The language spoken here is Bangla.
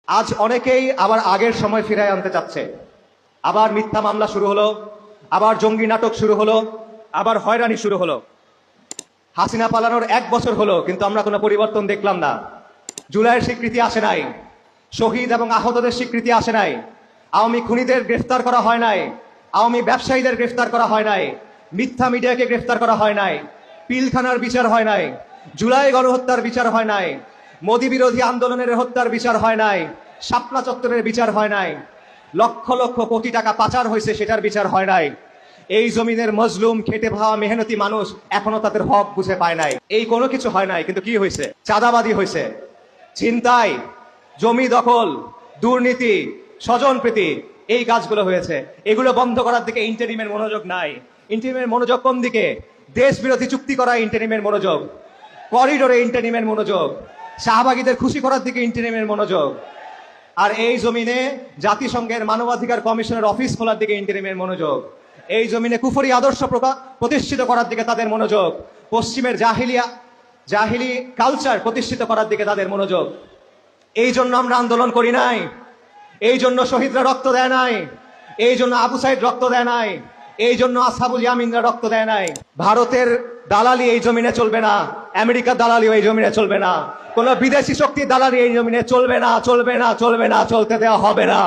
আজ অনেকেই আবার আগের সময় ফিরায় আনতে চাচ্ছে। আবার মিথ্যা মামলা শুরু হলো, আবার জঙ্গি নাটক শুরু হলো, আবার হয়রানি শুরু হলো। হাসিনা পালানোর 1 বছর হলো, কিন্তু আমরা কোনো পরিবর্তন দেখলাম না। জুলাইয়ের স্বীকৃতি আসে নাই, শহীদ এবং আহতদের স্বীকৃতি আসে নাই, আওয়ামী খুনিদের গ্রেফতার করা হয় নাই, আওয়ামী ব্যবসায়ীদের গ্রেফতার করা হয় নাই, মিথ্যা মিডিয়াকে গ্রেফতার করা হয় নাই, পিলখানার বিচার হয় নাই, জুলাই গণহত্যার বিচার হয় নাই, মোদী বিরোধী আন্দোলনের হত্যার বিচার হয় নাই, শাপলা চত্বরের বিচার হয় নাই, লক্ষ লক্ষ কোটি টাকা পাচার হয়েছে সেটার বিচার হয় নাই। এই জমিনের মজলুম খেটে খাওয়া মেহনতি মানুষ এখনো তাদের হক বুঝে পায় নাই। এই কোনো কিছু হয় নাই, কিন্তু কি হয়েছে? চাঁদাবাদী হয়েছে, ছিনতাই, জমি দখল, দুর্নীতি, স্বজনপ্রীতি, এই কাজগুলো হয়েছে। এগুলো বন্ধ করার দিকে ইন্টারিমের মনোযোগ নাই। ইন্টারিমের মনোযোগ কোন দিকে? দেশ বিরোধী চুক্তি করা ইন্টারিমের মনোযোগ, করিডোরে ইন্টারিমের মনোযোগ, শাহবাগীদের খুশি করার দিকে ইন্টারিমের মনোযোগ। আর এই জমিনে জাতিসংঘের মানবাধিকার কমিশনের অফিস খোলার দিকে ইন্টারিমের মনোযোগ। এই জমিনে কুফরি আদর্শ প্রতিষ্ঠিত করার দিকে তাদের মনোযোগ। পশ্চিমের জাহিলি কালচার প্রতিষ্ঠিত করার দিকে তাদের মনোযোগ। এই জন্য আমরা আন্দোলন করি নাই, এই জন্য শহীদরা রক্ত দেয় নাই, এই জন্য আবু সাইদ রক্ত দেয় নাই, এই জন্য আসহাবুল ইয়ামিনরা রক্ত দেয় নাই। ভারতের দালালি এই জমিনে চলবে না, আমেরিকার দালালিও এই জমিনে চলবে না, কোন বিদেশি শক্তির দালালি এই জমিনে চলবে না, চলবে না, চলবে না, চলতে দেওয়া হবে না।